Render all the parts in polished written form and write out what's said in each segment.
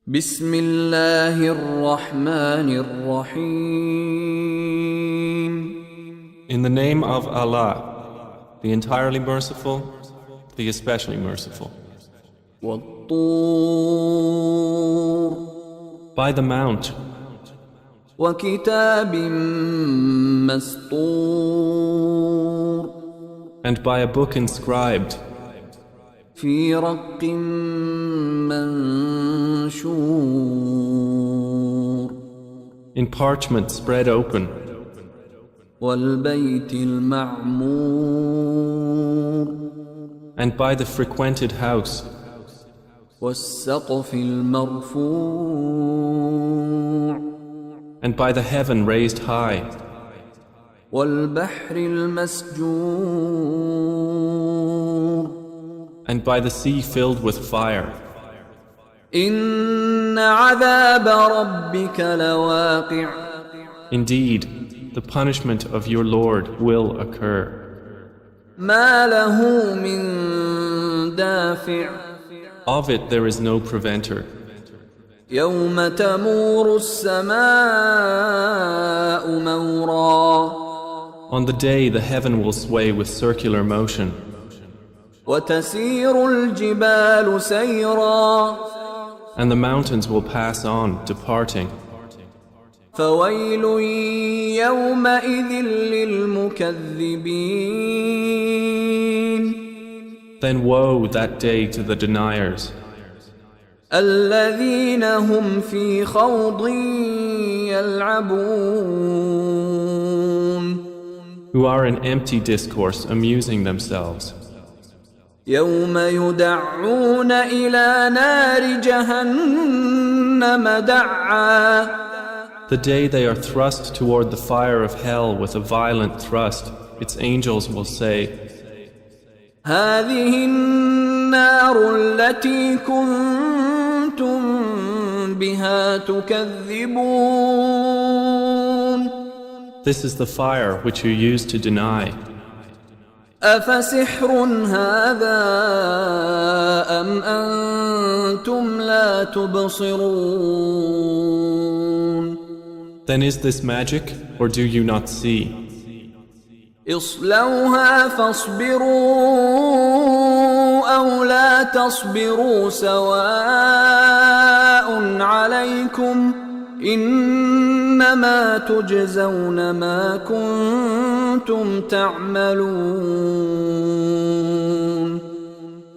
بسم الله الرحمن الرحيم. In the name of Allah, the entirely merciful, the especially merciful. والطور By the Mount, وكتاب مسطور and by a book inscribed, في رق منشور in parchment spread open, والبيت المعمور and by the frequented house, والسقف المرفوع and by the heaven raised high, والبحر المسجور and by the sea filled with fire. إن عذاب ربك لواقع. Indeed, the punishment of your Lord will occur. ما له من دافع. Of it there is no preventer. يوم تمور السماء مورا On the day the heaven will sway with circular motion, وتسير الجبال سيرا and the mountains will pass on, departing. فويل يومئذ للمكذبين Then woe that day to the deniers, الذين هم في خوض يلعبون who are in empty discourse amusing themselves. يوم يدعون إلى نار جهنم دعا The day they are thrust toward the fire of hell with a violent thrust, its angels will say, هذه النار التي كنتم بها تكذبون This is the fire which you used to deny. أفسحر هذا أم أنتم لا تبصرون Then is this magic, or do you not see? اصلوها فاصبروا أو لا تصبروا سواء عليكم إنما تجزون ما كنتم تعملون.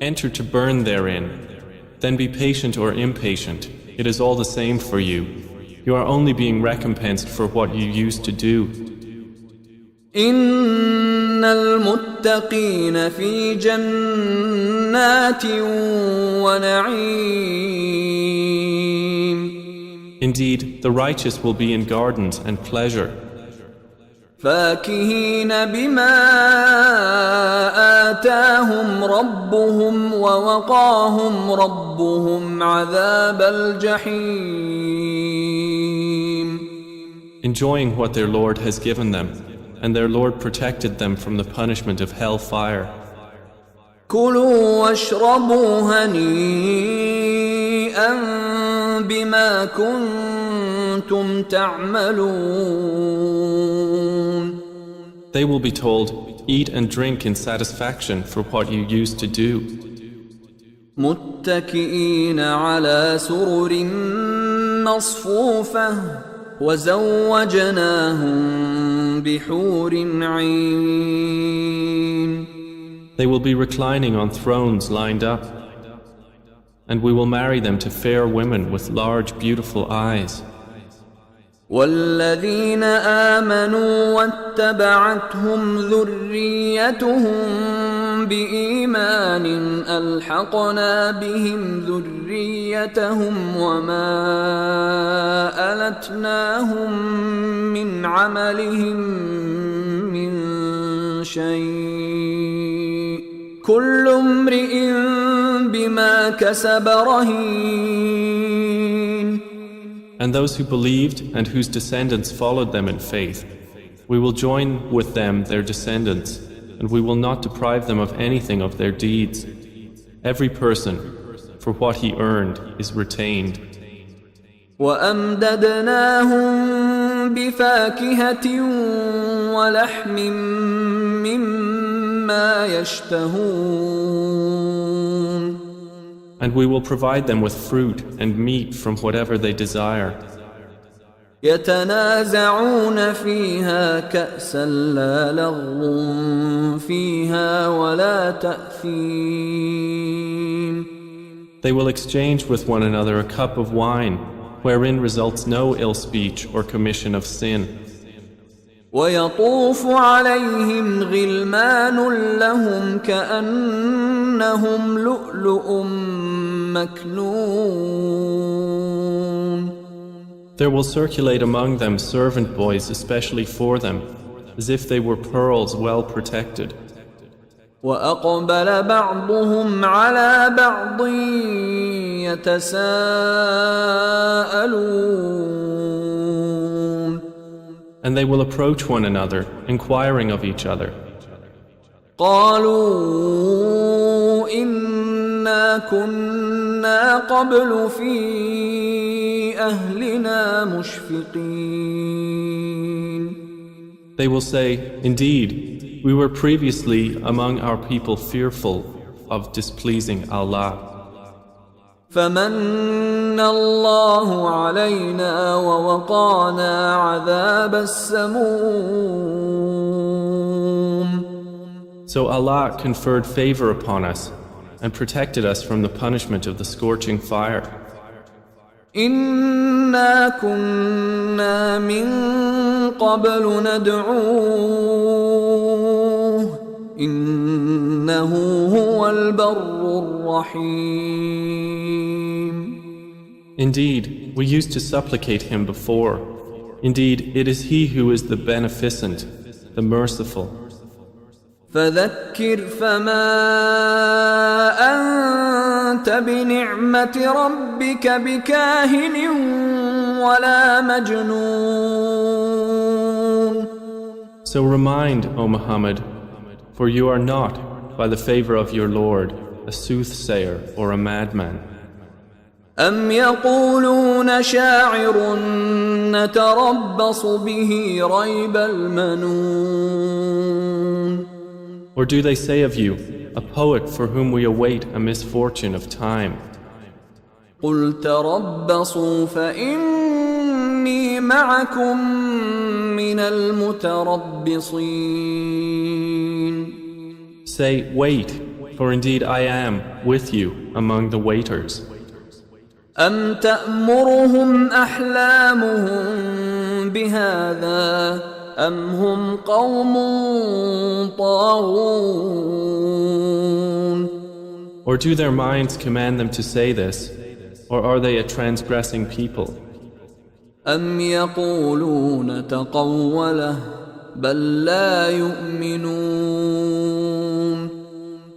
Enter to burn therein. Then be patient or impatient. It is all the same for you. You are only being recompensed for what you used to do. إن المتقين في جنات ونعيم Indeed, the righteous will be in gardens and pleasure, فاكهين بما آتاهم ربهم ووقاهم ربهم عذاب الجحيم. enjoying what their Lord has given them, and their Lord protected them from the punishment of hell fire. كلوا واشربوا هنيئا بما كنتم تعملون. They will be told, eat and drink in satisfaction for what you used to do. متكئين على سرر مصفوفة وزوجناهم بحور عين. They will be reclining on thrones lined up, and we will marry them to fair women with large, beautiful eyes. والذين آمنوا واتبعتهم ذريتهم بإيمان ألحقنا بهم ذريتهم وما ألتناهم من عملهم من شيء كل امرئ بما كسب رهين. And those who believed and whose descendants followed them in faith, we will join with them their descendants, and we will not deprive them of anything of their deeds. Every person, for what he earned, is retained. وأمددناهم بفاكهة ولحم مما يشتهون. And we will provide them with fruit and meat from whatever they desire. يتنازعون فيها كأسا لا لغو فيها ولا تأثيم. They will exchange with one another a cup of wine, wherein results no ill speech or commission of sin. ويطوف عليهم غلمان لهم كأنهم لؤلؤ مكنون. There will circulate among them servant boys especially for them, as if they were pearls well protected. وأقبل بعضهم على بعض يتساءلون. And they will approach one another, inquiring of each other. قالوا إنا كنا قبل في أهلنا مشفقين. They will say, Indeed, we were previously among our people fearful of displeasing Allah. فمن الله علينا ووقانا عذاب السموم. So Allah conferred favor upon us and protected us from the punishment of the scorching fire. إنا كنا من قبل ندعوه إنه هو البر الرحيم. Indeed, we used to supplicate him before. Indeed, it is he who is the beneficent, the merciful. فذكر فما أنت بنعمة ربك بكاهن ولا مجنون. So remind, O Muhammad, for you are not, by the favor of your Lord, a soothsayer or a madman. أم يقولون شاعر نتربص به ريب المنون. Or do they say of you, a poet for whom we await a misfortune of time? قل تربصوا فإني معكم من المتربصين. Say, wait, for indeed I am with you among the waiters. أم تأمرهم أحلامهم بهذا أم هم قوم طاغون. Or do their minds command them to say this, or are they a transgressing people? أم يقولون تقوله بل لا يؤمنون.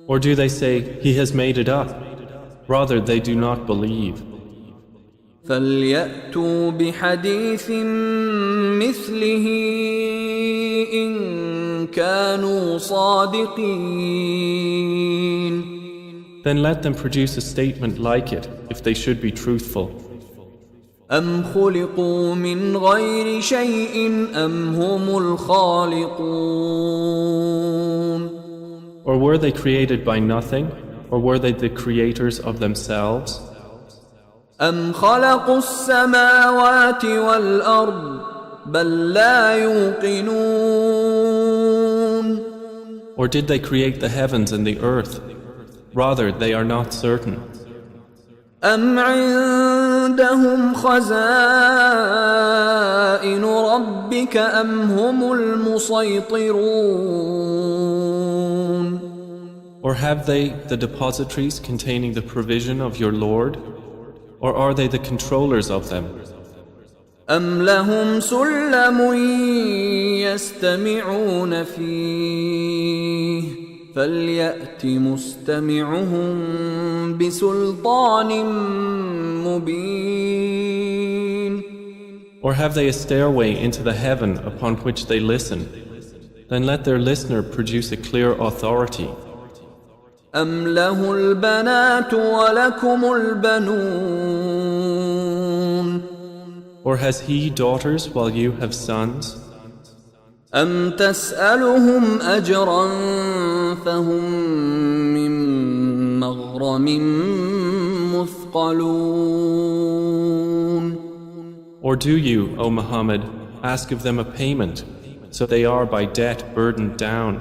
Or do they say, he has made it up? Rather, they do not believe. فليأتوا بحديث مثله إن كانوا صادقين. Then let them produce a statement like it, if they should be truthful. أم خلقوا من غير شيء أم هم الخالقون. Or were they created by nothing, or were they the creators of themselves? أم خلقوا السماوات والأرض بل لا يوقنون. Or did they create the heavens and the earth? Rather, they are not certain. أم عندهم خزائن ربك أم هم المسيطرون. Or have they the depositories containing the provision of your Lord? Or are they the controllers of them? أم لهم سلم يستمعون فيه فليأت مستمعهم بسلطان مبين. Or have they a stairway into the heaven upon which they listen? Then let their listener produce a clear authority. أم له البنات ولكم البنون Or has he daughters while you have sons? أم تسألهم أجرا فهم من مغرم مثقلون. Or do you, O Muhammad, ask of them a payment, so they are by debt burdened down?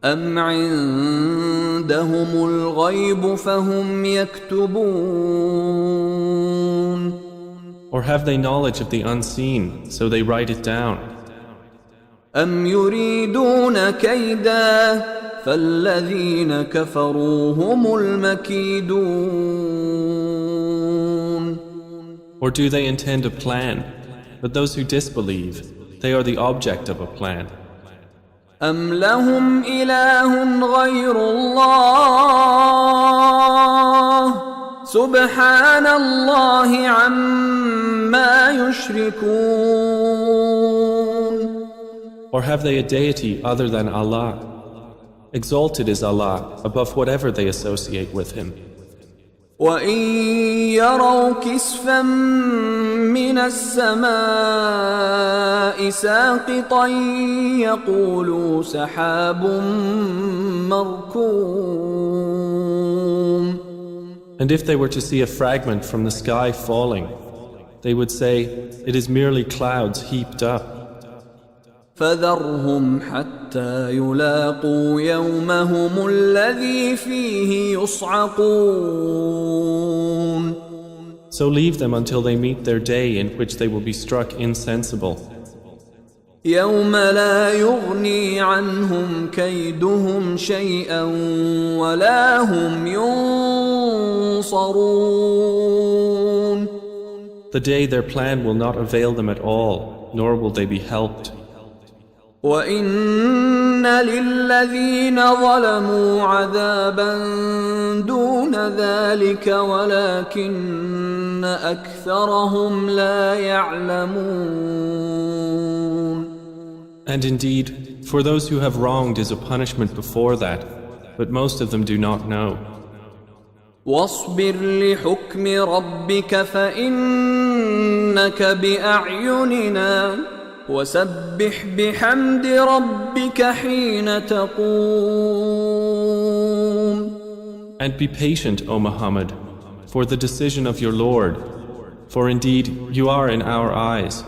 أم عندهم الغيب فهم يكتبون. Or have they knowledge of the unseen, so they write it down? أم يريدون كيدا فالذين كفروا هم المكيدون. Or do they intend a plan? But those who disbelieve, they are the object of a plan. أم لهم إله غير الله سبحان الله عما يشركون. Or have they a deity other than Allah? Exalted is Allah above whatever they associate with Him. وإن يروا كسفا من السماء ساقطا يقولوا سحاب مركوم. And if they were to see a fragment from the sky falling, they would say, it is merely clouds heaped up. فذرهم حتى يلاقوا يومهم الذي فيه يصعقون. So leave them until they meet their day in which they will be struck insensible. يوم لا يغني عنهم كيدهم شيئا ولا هم ينصرون. The day their plan will not avail them at all, nor will they be helped. وَإِنَّ لِلَّذِينَ ظَلَمُوا عَذَابًا دُونَ ذَلِكَ وَلَكِنَّ أَكْثَرَهُمْ لَا يَعْلَمُونَ. And indeed, for those who have wronged is a punishment before that, but most of them do not know. وَاصْبِرْ لِحُكْمِ رَبِّكَ فَإِنَّكَ بِأَعْيُنِنَا وَسَبِّحْ بِحَمْدِ رَبِّكَ حِينَ تَقُومُ. And be patient, O Muhammad, for the decision of your Lord, for indeed you are in our eyes.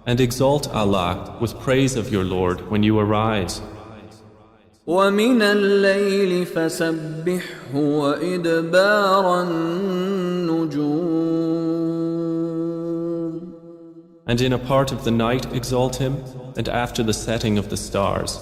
And exalt Allah with praise of your Lord when you arise. وَمِنَ اللَّيْلِ فَسَبِّحْهُ وَإِدْبَارَ النُّجُومِ. And in a part of the night exalt him, and after the setting of the stars.